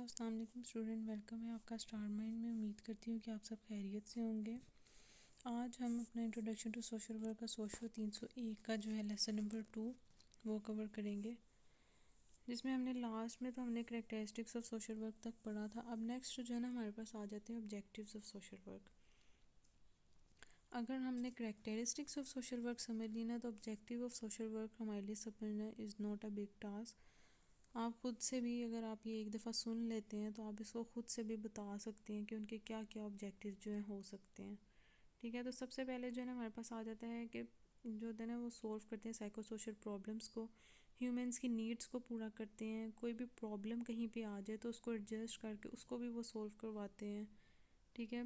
अस्सलाम वालेकुम student, welcome है आपका स्टार माइंड में। उम्मीद करती हूँ कि आप सब खैरियत से होंगे। आज हम अपना इंट्रोडक्शन टू सोशल वर्क का सोशो 301 का जो है लेसन नंबर 2 वो कवर करेंगे, जिसमें हमने लास्ट में तो हमने करैक्टरिस्टिक्स ऑफ सोशल वर्क तक पढ़ा था। अब नेक्स्ट जो है ना हमारे पास आ जाते हैं ऑब्जेक्टिव्स ऑफ सोशल वर्क। अगर हमने करैक्टरिस्टिक्स ऑफ सोशल वर्क समझ ली ना, तो ऑब्जेक्टिव ऑफ सोशल वर्क हमारे लिए समझना is not a big task. आप खुद से भी अगर आप ये एक दफ़ा सुन लेते हैं तो आप इसको खुद से भी बता सकते हैं कि उनके क्या क्या ऑब्जेक्टिव जो हैं हो सकते हैं। ठीक है, तो सबसे पहले जो है ना हमारे पास आ जाता है कि जो होता है ना वो सोल्व करते हैं साइको सोशल प्रॉब्लम्स को, ह्यूमंस की नीड्स को पूरा करते हैं। कोई भी प्रॉब्लम कहीं पे आ जाए तो उसको एडजस्ट करके उसको भी वो सोल्व करवाते हैं। ठीक है,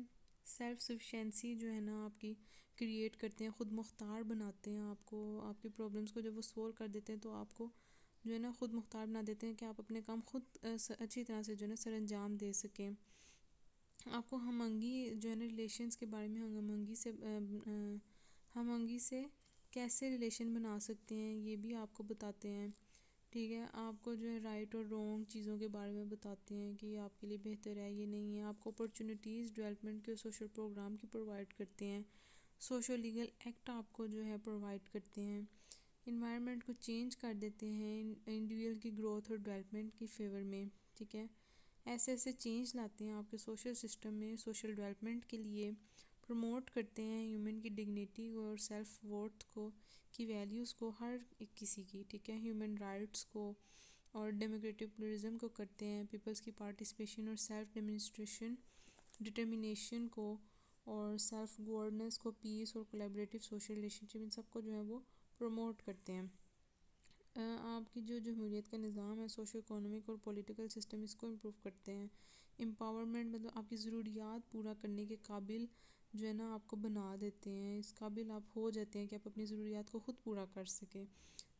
सेल्फ सफिशेंसी जो है ना आपकी क्रिएट करते हैं, ख़ुद मुख्तार बनाते हैं आपको। आपकी प्रॉब्लम्स को जब वो सोल्व कर देते हैं तो आपको जो है ना ख़ुद मुख्तार बना देते हैं कि आप अपने काम खुद अच्छी तरह से जो है ना सर अंजाम दे सकें। आपको हमंगी जो है ना रिलेशंस के बारे में, हमंगी से कैसे रिलेशन बना सकते हैं ये भी आपको बताते हैं। ठीक है, आपको जो है राइट और रॉन्ग चीज़ों के बारे में बताते हैं कि ये आपके लिए बेहतर है, ये नहीं है। आपको अपॉर्चुनिटीज़ डेवलपमेंट के सोशल प्रोग्राम की प्रोवाइड करते हैं। सोशल लीगल एक्ट आपको जो है प्रोवाइड करते हैं। इन्वायरमेंट को चेंज कर देते हैं इंडिविजुअल की ग्रोथ और डेवलपमेंट की फेवर में। ठीक है, ऐसे ऐसे चेंज लाते हैं आपके सोशल सिस्टम में, सोशल डेवलपमेंट के लिए प्रमोट करते हैं ह्यूमन की डिग्निटी और सेल्फ वर्थ को, की वैल्यूज़ को, हर एक किसी की। ठीक है, ह्यूमन राइट्स को और डेमोक्रेटिक प्लुरलिज्म को करते हैं, पीपल्स की पार्टिसिपेशन और सेल्फ डिटर्मिनेशन को और सेल्फ गवर्नेंस को, पीस और कोलैबोरेटिव सोशल रिलेशनशिप, इन सबको जो है वो प्रमोट करते हैं। आपकी जो जमहूरियत का निज़ाम है, सोशो इकोनॉमिक और पॉलिटिकल सिस्टम, इसको इम्प्रूव करते हैं। एम्पावरमेंट मतलब आपकी ज़रूरियात पूरा करने के काबिल जो है ना आपको बना देते हैं। इस काबिल आप हो जाते हैं कि आप अपनी ज़रूरियात को ख़ुद पूरा कर सकें,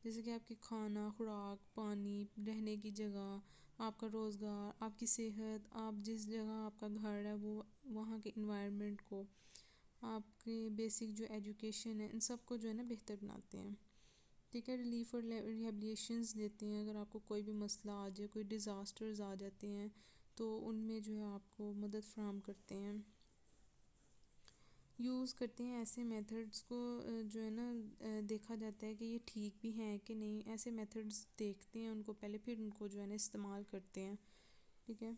जैसे कि आपकी खाना, खुराक, पानी, रहने की जगह, आपका रोज़गार, आपकी सेहत, आप जिस जगह आपका घर है वो वहाँ के इन्वायरमेंट को, आपके बेसिक जो एजुकेशन है, इन सब को जो है ना बेहतर बनाते हैं। ठीक है, रिलीफ और रिहेबिलिटेशंस देते हैं। अगर आपको कोई भी मसला आ जाए, कोई डिज़ास्टर्स आ जाते हैं तो उनमें जो है आपको मदद फराहम करते हैं। यूज़ करते हैं ऐसे मेथड्स को जो है ना देखा जाता है कि ये ठीक भी हैं कि नहीं। ऐसे मेथड्स देखते हैं उनको पहले, फिर उनको जो है ना इस्तेमाल करते हैं। ठीक है,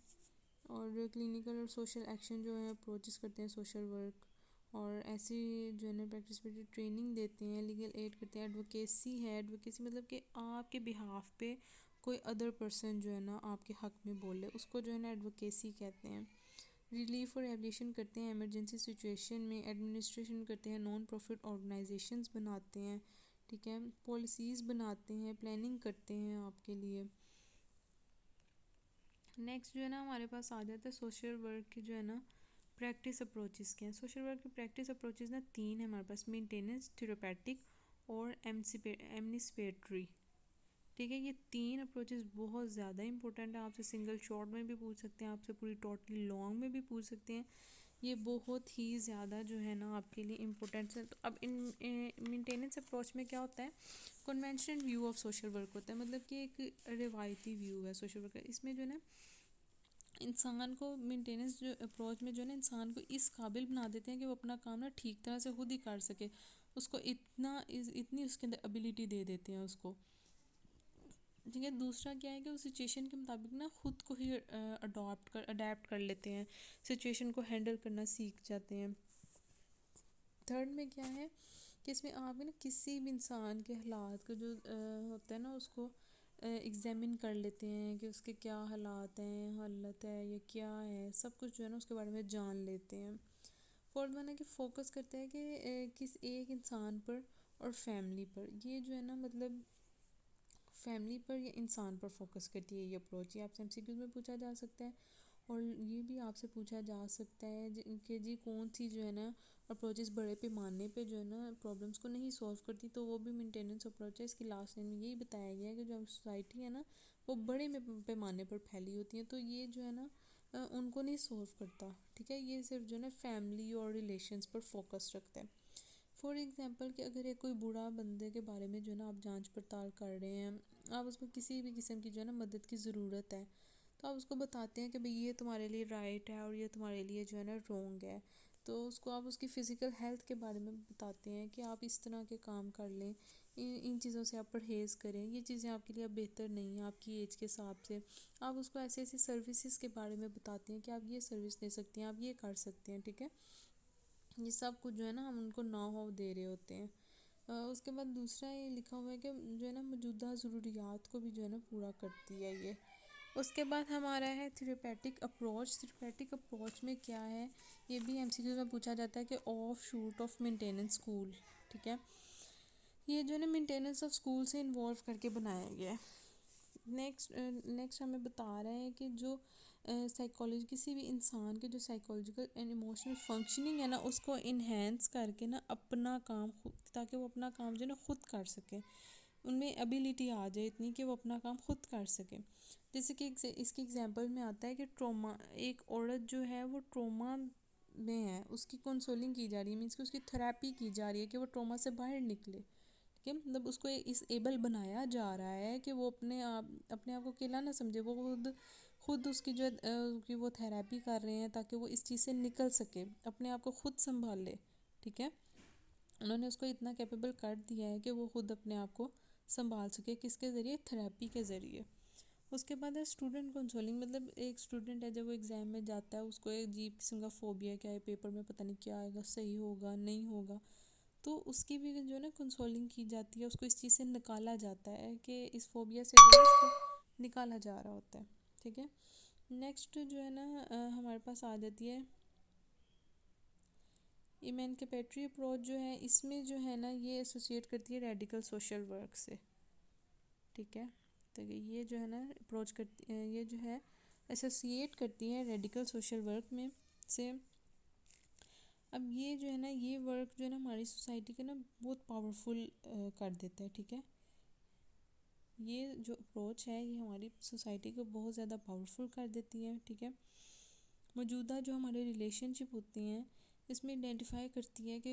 और क्लिनिकल और सोशल एक्शन जो है अप्रोचेस करते हैं सोशल वर्क, और ऐसी जो है ना प्रैक्टिस पे ट्रेनिंग देते हैं। लीगल एड करते हैं। एडवोकेसी है, एडवोकेसी मतलब कि आपके बिहाफ पे कोई अदर पर्सन जो है ना आपके हक में बोले, उसको जो है ना एडवोकेसी कहते हैं। रिलीफ और रिहेबिलिटेशन करते हैं इमरजेंसी सिचुएशन में। एडमिनिस्ट्रेशन करते हैं, नॉन प्रॉफिट ऑर्गेनाइजेशंस बनाते हैं। ठीक है, पॉलिसीज़ बनाते हैं, प्लानिंग करते हैं आपके लिए। नेक्स्ट जो है ना हमारे पास आ जाता है सोशल वर्क की जो है ना प्रैक्टिस अप्रोचेस क्या हैं। सोशल वर्क की प्रैक्टिस अप्रोचेस ना 3 है हमारे पास, मेंटेनेंस, थेरेपेटिक और एमनिसिपेटरी। ठीक है, ये 3 अप्रोचेस बहुत ज़्यादा इंपॉर्टेंट है। आपसे सिंगल शॉर्ट में भी पूछ सकते हैं, आपसे पूरी टोटली लॉन्ग में भी पूछ सकते हैं। ये बहुत ही ज़्यादा जो है ना आपके लिए इम्पोर्टेंट है। तो अब इन मेंटेनेंस अप्रोच में क्या होता है, conventional view of social work होता है, मतलब कि एक रिवायती व्यू है सोशल वर्क का। इसमें जो है ना इंसान को मेंटेनेंस जो अप्रोच में जो है ना इंसान को इस काबिल बना देते हैं कि वो अपना काम ना ठीक तरह से खुद ही कर सके। उसको इतनी उसके अंदर एबिलिटी दे देते हैं उसको। ठीक है, दूसरा क्या है कि उस सिचुएशन के मुताबिक ना खुद को ही अडेप्ट कर लेते हैं, सिचुएशन को हैंडल करना सीख जाते हैं। थर्ड में क्या है कि इसमें आप ना किसी भी इंसान के हालात को जो होता है ना उसको एग्जामिन कर लेते हैं कि उसके क्या हालत है या क्या है, सब कुछ जो है ना उसके बारे में जान लेते हैं। फोर्थ वन है कि फोकस करते हैं कि किस एक इंसान पर और फैमिली पर। ये जो है ना मतलब फैमिली पर या इंसान पर फोकस करती है ये अप्रोच। ये आपसे एमसीक्यूज में पूछा जा सकता है, और ये भी आपसे पूछा जा सकता है कि जी कौन सी जो है ना अप्रोचेस बड़े पैमाने पे जो है ना प्रॉब्लम्स को नहीं सॉल्व करती, तो वो भी मेंटेनेंस अप्रोच है। इसकी लास्ट लाइन में यही बताया गया है कि जो सोसाइटी है ना वो बड़े पैमाने पर फैली होती है, तो ये जो है ना उनको नहीं सॉल्व करता। ठीक है, ये सिर्फ जो है ना फैमिली और रिलेशंस पर फोकस रखता है। फॉर एग्ज़ाम्पल कि अगर एक कोई बूढ़ा बंदे के बारे में जो है ना आप जांच पड़ताल कर रहे हैं, आप उसको किसी भी किस्म की जो है ना मदद की ज़रूरत है, तो आप उसको बताते हैं कि भाई ये तुम्हारे लिए राइट है और ये तुम्हारे लिए जो है ना रॉन्ग है। तो उसको आप उसकी फ़िज़िकल हेल्थ के बारे में बताते हैं कि आप इस तरह के काम कर लें, इन चीज़ों से आप परहेज़ करें, ये चीज़ें आपके लिए अब बेहतर नहीं हैं आपकी एज के हिसाब से। आप उसको ऐसी ऐसी सर्विसेज के बारे में बताते हैं कि आप ये सर्विस दे सकते हैं, आप ये कर सकते हैं, ठीक है। ये सब कुछ जो है ना हम उनको नाउ हाउ दे रहे होते हैं। उसके बाद दूसरा ये लिखा हुआ है कि जो है ना मौजूदा ज़रूरियात को भी जो है ना पूरा करती है ये। उसके बाद हमारा है थेरेपेटिक अप्रोच। थेरेपेटिक अप्रोच में क्या है, ये भी एमसीक्यू में पूछा जाता है कि of shoot of maintenance school, ठीक है। ये जो है ना मेंटेनेंस ऑफ स्कूल से इन्वॉल्व करके बनाया गया है। नेक्स्ट हमें बता रहा है कि जो साइकोलॉजी किसी भी इंसान के जो साइकोलॉजिकल एंड इमोशनल फंक्शनिंग है ना उसको इन्हेंस करके ना अपना काम खुद, ताकि वो अपना काम जो है ना खुद कर सके, उनमें एबिलिटी आ जाए इतनी कि वो अपना काम खुद कर सके। जैसे कि इसके एग्जांपल में आता है कि ट्रॉमा, एक औरत जो है वो ट्रॉमा में है, उसकी कंसोलिंग की जा रही है, मीन्स कि उसकी थेरेपी की जा रही है कि वो ट्रॉमा से बाहर निकले, ठीक है। मतलब उसको इस एबल बनाया जा रहा है कि वो अपने आप को अकेला ना समझे, वो खुद खुद उसकी जो कि वो थेरेपी कर रहे हैं ताकि वो इस चीज़ से निकल सके, अपने आप को खुद संभाल ले, ठीक है। उन्होंने उसको इतना कैपेबल कर दिया है कि वो खुद अपने आप को संभाल सके, किसके ज़रिए, थेरेपी के ज़रिए। उसके बाद है स्टूडेंट कंसोलिंग। मतलब एक स्टूडेंट है जब वो एग्ज़ाम में जाता है, उसको एक अजीब किस्म का फोबिया, क्या है पेपर में पता नहीं क्या आएगा, सही होगा नहीं होगा, तो उसकी भी जो है ना कंसोलिंग की जाती है, उसको इस चीज़ से निकाला जाता है कि इस फोबिया से जो है उसको निकाला जा रहा होता है, ठीक है। नेक्स्ट जो है ना हमारे पास आ जाती है इमेनकेपेटरी अप्रोच। जो है इसमें जो है ना ये एसोसिएट करती है रेडिकल सोशल वर्क से, ठीक है। तो ये जो है ना अप्रोच करती ये जो है एसोसिएट करती है रेडिकल सोशल वर्क में से। अब ये जो है ना ये वर्क जो है ना हमारी सोसाइटी को ना बहुत पावरफुल कर देता है, ठीक है। ये जो अप्रोच है ये हमारी सोसाइटी को बहुत ज़्यादा पावरफुल कर देती है, ठीक है। मौजूदा जो हमारे रिलेशनशिप होती हैं इसमें आइडेंटिफाई करती है कि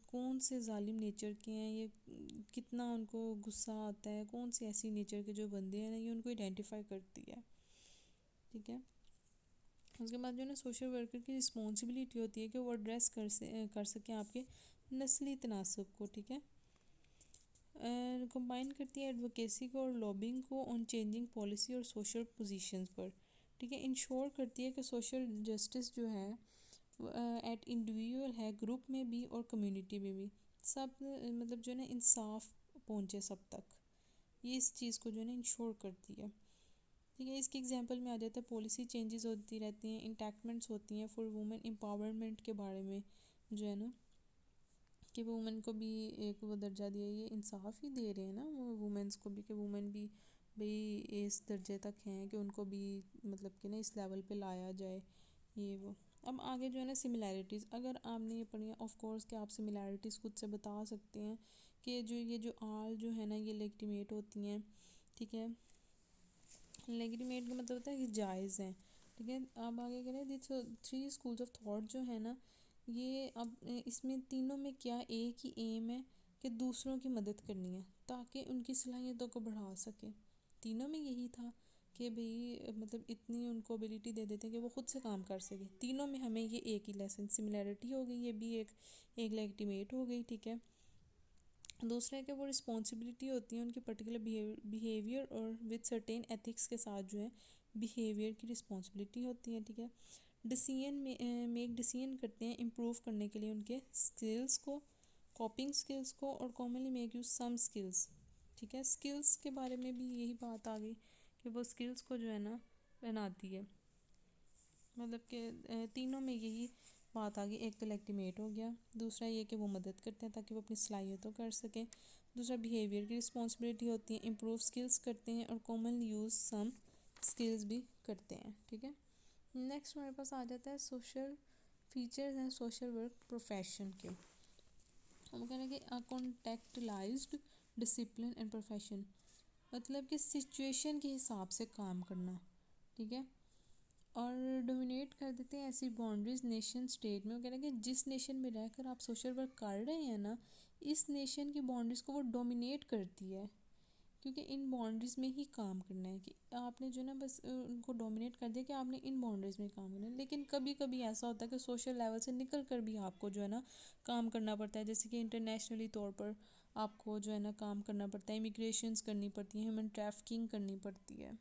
कौन से जालिम नेचर के हैं ये, कितना उनको गुस्सा आता है, कौन से ऐसी नेचर के जो बंदे हैं ना ये उनको आइडेंटिफाई करती है, ठीक है। उसके बाद जो है ना सोशल वर्कर की रिस्पॉन्सिबिलिटी होती है कि वो एड्रेस कर सकें आपके नस्ली तनासब को, ठीक है। कंबाइन करती है एडवोकेसी को और लॉबिंग को ऑन चेंजिंग पॉलिसी और सोशल पोजीशंस पर, ठीक है। इंश्योर करती है कि सोशल जस्टिस जो है एट इंडिविजुअल है, ग्रुप में भी और कम्युनिटी में भी, सब मतलब जो है ना इंसाफ पहुँचे सब तक, ये इस चीज़ को जो है ना इंश्योर करती है, ठीक है। इसके एग्जांपल में आ जाता है पॉलिसी चेंजेस होती रहती हैं, इंटैक्टमेंट्स होती हैं फॉर वुमेन एम्पावरमेंट के बारे में, जो है ना कि वुमेन को भी एक वो दर्जा दिया, ये इंसाफ ही दे रहे हैं ना वो वुमेन्स को भी, कि वुमेन भी भाई इस दर्जे तक हैं कि उनको भी मतलब कि ना इस लेवल पे लाया जाए, ये वो। अब आगे जो है ना सिमिलैरिटीज़, अगर आपने ये पढ़ी है ऑफ कोर्स कि आप सिमिलैरिटीज़ खुद से बता सकते हैं कि जो ये जो आल जो है ना ये लेगिटिमेट होती हैं, ठीक है। लेगिटिमेट का मतलब होता है कि जायज़ हैं, ठीक है। अब आगे करें दी थ्री स्कूल्स ऑफ थॉट जो है ना ये, अब इसमें तीनों में क्या एक ही एम है कि दूसरों की मदद करनी है ताकि उनकी सलाहियतों को बढ़ा सके। तीनों में यही था कि भाई मतलब इतनी उनको एबिलिटी दे देते हैं कि वो खुद से काम कर सके। तीनों में हमें ये एक ही लेसन सिमिलैरिटी हो गई, ये भी एक लेगिटिमेट हो गई, ठीक है। दूसरा है कि वो रिस्पॉन्सिबिलिटी होती है उनकी पर्टिकुलर बिहेवियर और विद सर्टेन एथिक्स के साथ जो है बिहेवियर की रिस्पॉन्सिबिलिटी होती है, ठीक है। डिसीजन मेक डिसीजन करते हैं इम्प्रूव करने के लिए उनके स्किल्स को, कॉपिंग स्किल्स को, और commonly make use some skills, ठीक है। स्किल्स के बारे में भी यही बात आ गई कि वो स्किल्स को जो है ना बनाती है, मतलब कि तीनों में यही बात आ गई। एक तो लेगिटिमेट हो गया, दूसरा ये कि वो मदद करते हैं ताकि वो अपनी सलाहियतों कर सकें, दूसरा बिहेवियर की रिस्पॉन्सिबिलिटी होती है, इम्प्रूव स्किल्स करते हैं, और कॉमन यूज़ सम स्किल्स भी करते हैं, ठीक है। नेक्स्ट हमारे पास आ जाता है सोशल फीचर्स हैं सोशल वर्क प्रोफेशन के। हम कह रहे हैं कि कॉन्टेक्टलाइज्ड डिसिप्लिन एंड प्रोफेशन, मतलब कि सिचुएशन के हिसाब से काम करना, ठीक है। और डोमिनेट कर देते हैं ऐसी बाउंड्रीज नेशन स्टेट में। वो कह रहे हैं कि जिस नेशन में रहकर आप सोशल वर्क कर रहे हैं ना, इस नेशन की बाउंड्रीज को वो डोमिनेट करती है, क्योंकि इन बाउंड्रीज़ में ही काम करना है, कि आपने जो है ना बस उनको डोमिनेट कर दिया कि आपने इन बाउंड्रीज़ में काम करना है। लेकिन कभी कभी ऐसा होता है कि सोशल लेवल से निकल कर भी आपको जो है ना काम करना पड़ता है, जैसे कि इंटरनेशनली तौर पर आपको जो है ना काम करना पड़ता है, इमिग्रेशंस करनी पड़ती है, ह्यूमन ट्रैफिकिंग करनी पड़ती है।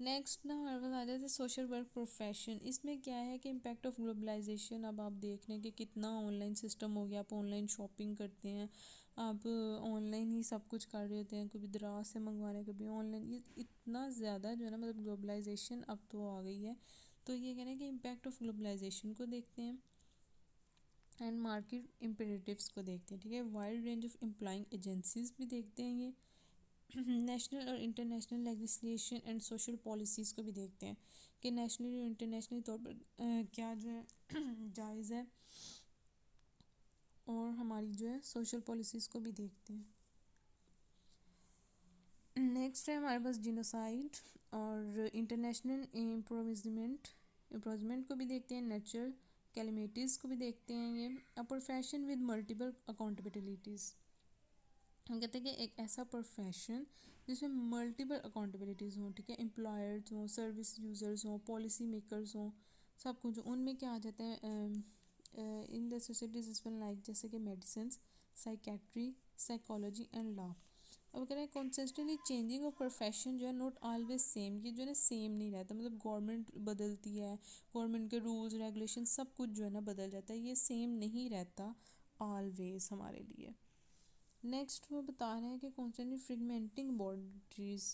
नेक्स्ट ना हमारे पास आ जाते हैं सोशल वर्क प्रोफेशन। इसमें क्या है कि इम्पैक्ट ऑफ ग्लोबलाइजेशन। अब आप देख रहे हैं कि कितना ऑनलाइन सिस्टम हो गया, आप ऑनलाइन शॉपिंग करते हैं, आप ऑनलाइन ही सब कुछ कर रहे होते हैं, कभी दराज से मंगवा रहे हैं, कभी ऑनलाइन। ये इतना ज़्यादा जो है ना मतलब ग्लोबलाइजेशन अब तो आ गई है। तो ये कह रहे हैं कि इम्पैक्ट ऑफ ग्लोबलाइजेशन को देखते हैं एंड मार्केट इम्पेरेटिव्स को देखते हैं, ठीक है। Wide range of employing agencies भी देखते हैं ये। नेशनल और international legislation and social policies को भी देखते हैं कि नेशनली और इंटरनेशनली तौर पर क्या जो है जायज़ है, और हमारी जो है सोशल पॉलिसीज़ को भी देखते हैं। नेक्स्ट है हमारे पास जिनोसाइड और इंटरनेशनल इम्प्रोजमेंट को भी देखते हैं, नेचुरल कैलमिटीज़ को भी देखते हैं ये। A profession with multiple accountabilities. हम कहते हैं कि एक ऐसा प्रोफेशन जिसमें मल्टीपल अकाउंटेबिलिटीज़ हों, ठीक है। एम्प्लॉयर्स हों, सर्विस यूज़र्स हों, पॉलिसी मेकर्स हों, सब कुछ। उनमें क्या आ जाता है in the societies is like, जैसे कि medicine, psychiatry, psychology and law. अब कह रहे हैं कॉन्स्टेंटली चेंजिंग ऑफ प्रोफेशन जो है नॉट ऑलवेज सेम। ये जो है ना सेम नहीं रहता, मतलब गवर्नमेंट बदलती है, गवर्नमेंट के रूल्स रेगुलेशन सब कुछ जो है ना बदल जाता है, ये सेम नहीं रहता ऑलवेज हमारे लिए। नेक्स्ट वो बता रहे हैं कि कॉन्स्टेंटली फ्रेगमेंटिंग बाउंड्रीज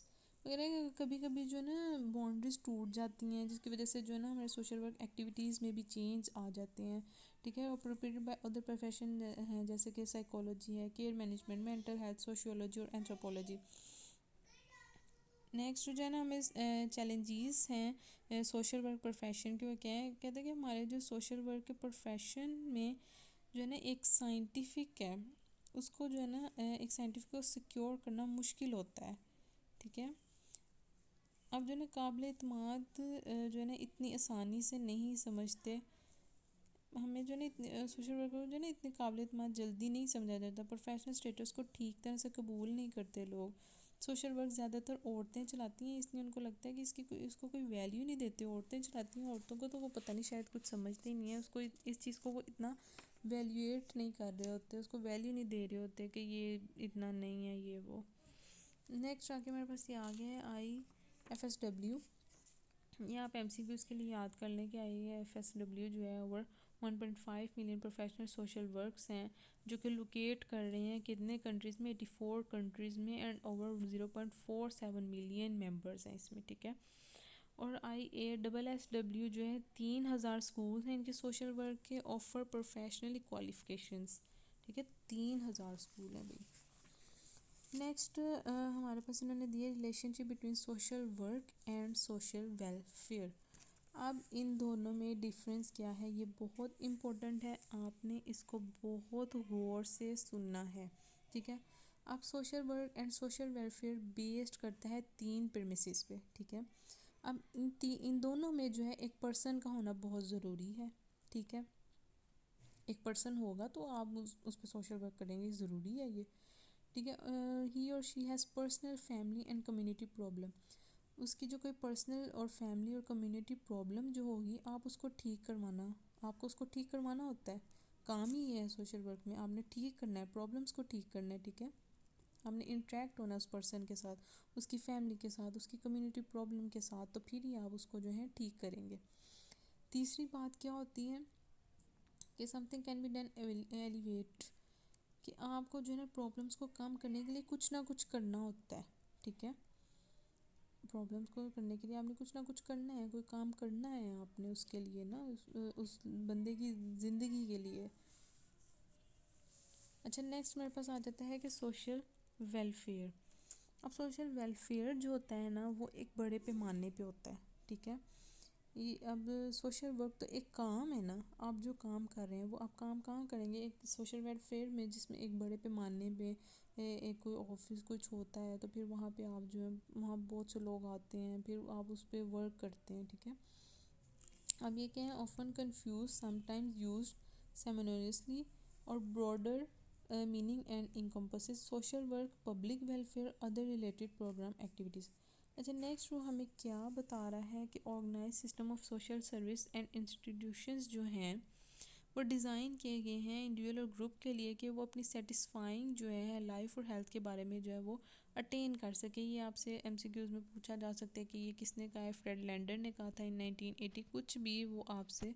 वगैरह, कभी कभी जो है ना बाउंड्रीज टूट जाती हैं, जिसकी वजह से जो है ना हमारे सोशल वर्क एक्टिविटीज़ में भी चेंज आ जाते हैं, ठीक है। और प्रोपेटेड बाय अदर प्रोफेशन हैं, जैसे कि साइकोलॉजी है, care management, mental health, sociology और एंथ्रोपोलॉजी। नेक्स्ट जो है ना हमें चैलेंजेस हैं सोशल वर्क प्रोफेशन के। वो क्या है, कहते हैं कि हमारे जो सोशल वर्क के प्रोफेशन में जो है ना एक साइंटिफिक है, उसको जो है ना एक साइंटिफिक को सिक्योर करना मुश्किल होता है, ठीक है। अब जो है ना काबिल इत्मीनान जो है ना इतनी आसानी से नहीं समझते, हमें जो है ना इतनी सोशल वर्क को जो है ना इतनी काबिल इत्मीनान जल्दी नहीं समझा जाता। प्रोफेशनल स्टेटस को ठीक तरह से कबूल नहीं करते लोग। सोशल वर्क ज़्यादातर औरतें चलाती हैं, इसलिए उनको लगता है कि इसको कोई वैल्यू नहीं देते। औरतें चलाती हैं, औरतों को तो वो पता नहीं शायद कुछ समझते ही नहीं है, उसको इस चीज़ को वो इतना वैल्यूएट नहीं कर रहे होते, उसको वैल्यू नहीं दे रहे होते कि ये इतना नहीं है ये वो। नेक्स्ट आके मेरे पास ये आ गया है IFSW। ये आप MCQs के लिए याद कर लें कि IFSW जो है over 1.5 million professional social works हैं, जो कि लोकेट कर रहे हैं कितने कंट्रीज़ में, 84 कंट्रीज़ में, एंड ओवर 0.47 मिलियन मेंबर्स हैं इसमें, ठीक है। और IASSW जो है 3000 स्कूल हैं इनके सोशल वर्क के, ऑफर प्रोफेशनली क्वालिफिकेशंस, ठीक है। 3000 स्कूल हैं भाई। नेक्स्ट हमारे पास इन्होंने दिया relationship between social work and social welfare. अब इन दोनों में डिफरेंस क्या है, ये बहुत इम्पोर्टेंट है, आपने इसको बहुत गौर से सुनना है, ठीक है। अब social work and social welfare based करता है 3 प्रेमिसेस पे, ठीक है। अब इन दोनों में जो है एक पर्सन का होना बहुत ज़रूरी है, ठीक है। एक पर्सन होगा तो आप उस पर सोशल वर्क करेंगे, ज़रूरी है ये, ठीक है। ही और she has personal family and community problem. उसकी जो कोई पर्सनल और फैमिली और कम्युनिटी प्रॉब्लम जो होगी, आप उसको ठीक करवाना, आपको उसको ठीक करवाना होता है, काम ही ये है सोशल वर्क में, आपने ठीक करना है, प्रॉब्लम्स को ठीक करना है, ठीक है। आपने इंटरेक्ट होना उस पर्सन के साथ, उसकी फैमिली के साथ, उसकी कम्युनिटी प्रॉब्लम के साथ, तो फिर ही आप उसको जो है ठीक करेंगे। तीसरी बात क्या होती है कि something can be done elevate, कि आपको जो है ना प्रॉब्लम्स को कम करने के लिए कुछ ना कुछ करना होता है, ठीक है। प्रॉब्लम्स को करने के लिए आपने कुछ ना कुछ करना है, कोई काम करना है आपने उसके लिए ना, उस बंदे की ज़िंदगी के लिए। अच्छा, नेक्स्ट मेरे पास आ जाता है कि सोशल वेलफेयर। अब सोशल वेलफेयर जो होता है ना वो एक बड़े पैमाने पे होता है, ठीक है। ये अब सोशल वर्क तो एक काम है ना, आप जो काम कर रहे हैं वो आप काम कहाँ करेंगे, एक सोशल वेलफेयर में, जिसमें एक बड़े पैमाने पे एक कोई ऑफिस कुछ होता है, तो फिर वहाँ पे आप जो है वहाँ बहुत से लोग आते हैं, फिर आप उस पर वर्क करते हैं, ठीक है। अब ये क्या है, often confuse, sometimes use synonymously और broader meaning and encompasses social work, public welfare, other related program activities. अच्छा, नेक्स्ट वो हमें क्या बता रहा है कि organise system of social service and institutions जो हैं वो डिज़ाइन किए गए हैं इंडिविजुअल और ग्रुप के लिए कि वो अपनी सेटिस्फाइंग जो है लाइफ और हेल्थ के बारे में जो है वो अटेन कर सके। ये आपसे एमसीक्यूज़ में पूछा जा सकता है कि ये किसने कहा है, फ्रेड लैंडर ने कहा था इन 1980, कुछ भी वो आपसे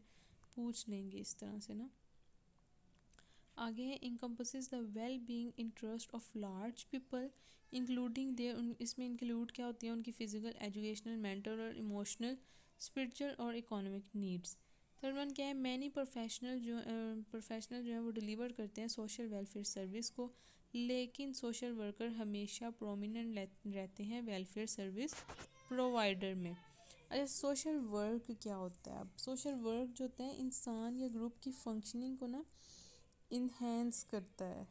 पूछ लेंगे इस तरह से ना। आगे है encompasses the well being interest of large people including there, इसमें इंक्लूड क्या होती है, उनकी फिजिकल, एजुकेशनल, मेंटल और इमोशनल, स्पिरिचुअल और इकोनॉमिक नीड्स। थर्ड वन क्या है, मैनी प्रोफेशनल जो है वो डिलीवर करते हैं सोशल वेलफेयर सर्विस को, लेकिन सोशल वर्कर हमेशा प्रोमिनेंट रहते हैं वेलफेयर सर्विस प्रोवाइडर में। अच्छा, सोशल वर्क क्या होता है? अब सोशल वर्क जो होता है इंसान या ग्रुप की फंक्शनिंग को ना इन्हेंस करता है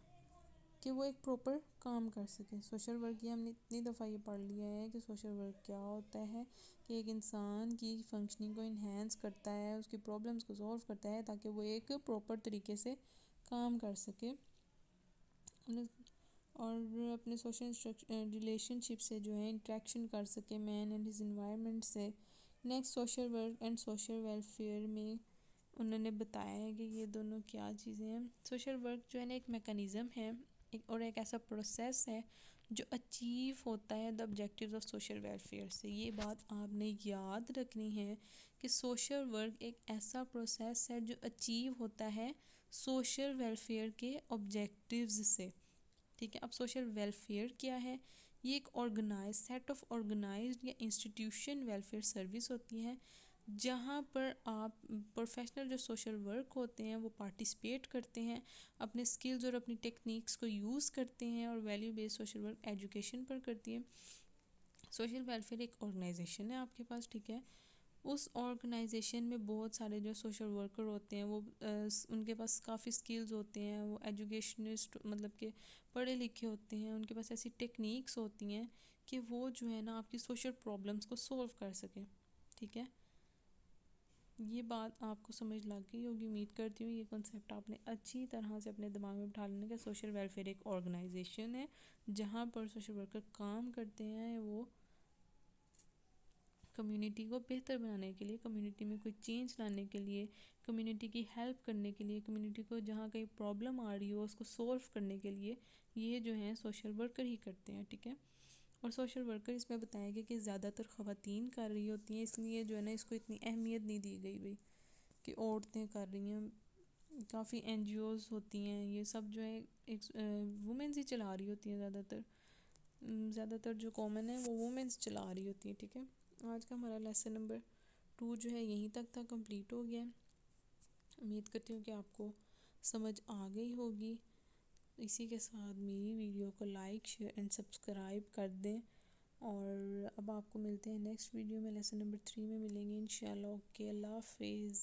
कि वो एक प्रॉपर काम कर सके। सोशल वर्क, ये हमने इतनी दफ़ा ये पढ़ लिया है कि सोशल वर्क क्या होता है कि एक इंसान की फंक्शनिंग को इन्हेंस करता है, उसकी प्रॉब्लम्स को सॉल्व करता है ताकि वो एक प्रॉपर तरीके से काम कर सके और अपने सोशल रिलेशनशिप से जो है इंट्रैक्शन कर सके मैन एंड हिज इन्वायरमेंट से। Next, social work and social welfare में उन्होंने बताया है कि ये दोनों क्या चीज़ें हैं। सोशल वर्क जो है ना एक मैकेनिज़्म है और एक ऐसा प्रोसेस है जो अचीव होता है the objectives of social welfare से। ये बात आपने याद रखनी है कि सोशल वर्क एक ऐसा प्रोसेस है जो अचीव होता है सोशल वेलफेयर के ऑब्जेक्टिव्स से। ठीक है, अब सोशल वेलफेयर क्या है? ये एक ऑर्गेनाइज सेट ऑफ ऑर्गेनाइज्ड या इंस्टीट्यूशन वेलफेयर सर्विस होती है जहाँ पर आप प्रोफेशनल जो सोशल वर्क होते हैं वो पार्टिसिपेट करते हैं, अपने स्किल्स और अपनी टेक्निक्स को यूज़ करते हैं और value based social work education पर करती है। सोशल वेलफेयर एक ऑर्गेनाइजेशन है आपके पास, ठीक है। उस ऑर्गेनाइजेशन में बहुत सारे जो सोशल वर्कर होते हैं वो उनके पास काफ़ी स्किल्स होते हैं, वो एजुकेशनिस्ट मतलब के पढ़े लिखे होते हैं, उनके पास ऐसी टेक्निक्स होती हैं कि वो जो है ना आपकी सोशल प्रॉब्लम्स को सॉल्व कर सकें। ठीक है, ये बात आपको समझ लग गई होगी, उम्मीद करती हूँ। ये कॉन्सेप्ट आपने अच्छी तरह से अपने दिमाग में बिठा लेने का। सोशल वेलफेयर एक ऑर्गेनाइजेशन है जहाँ पर सोशल वर्कर काम करते हैं, वो कम्युनिटी को बेहतर बनाने के लिए, कम्युनिटी में कोई चेंज लाने के लिए, कम्युनिटी की हेल्प करने के लिए, कम्युनिटी को जहाँ कहीं प्रॉब्लम आ रही हो उसको सॉल्व करने के लिए ये जो है सोशल वर्कर ही करते हैं। ठीक है, और सोशल वर्कर इसमें बताया गया कि ज़्यादातर ख़वातीन कर रही होती हैं, इसलिए जो है ना इसको इतनी अहमियत नहीं दी गई भाई कि औरतें कर रही हैं। काफ़ी एनजीओज़ होती हैं, ये सब जो है एक वुमेंस ही चला रही होती हैं ज़्यादातर जो कॉमन है वो वुमेंस चला रही होती है। ठीक है, आज का हमारा लेसन नंबर 2 जो है यहीं तक था, कंप्लीट हो गया। उम्मीद करती हूँ कि आपको समझ आ गई होगी। इसी के साथ मेरी वीडियो को लाइक, शेयर एंड सब्सक्राइब कर दें और अब आपको मिलते हैं नेक्स्ट वीडियो में, लेसन नंबर 3 में मिलेंगे इंशाल्लाह। ओके, अल्लाह हाफिज़।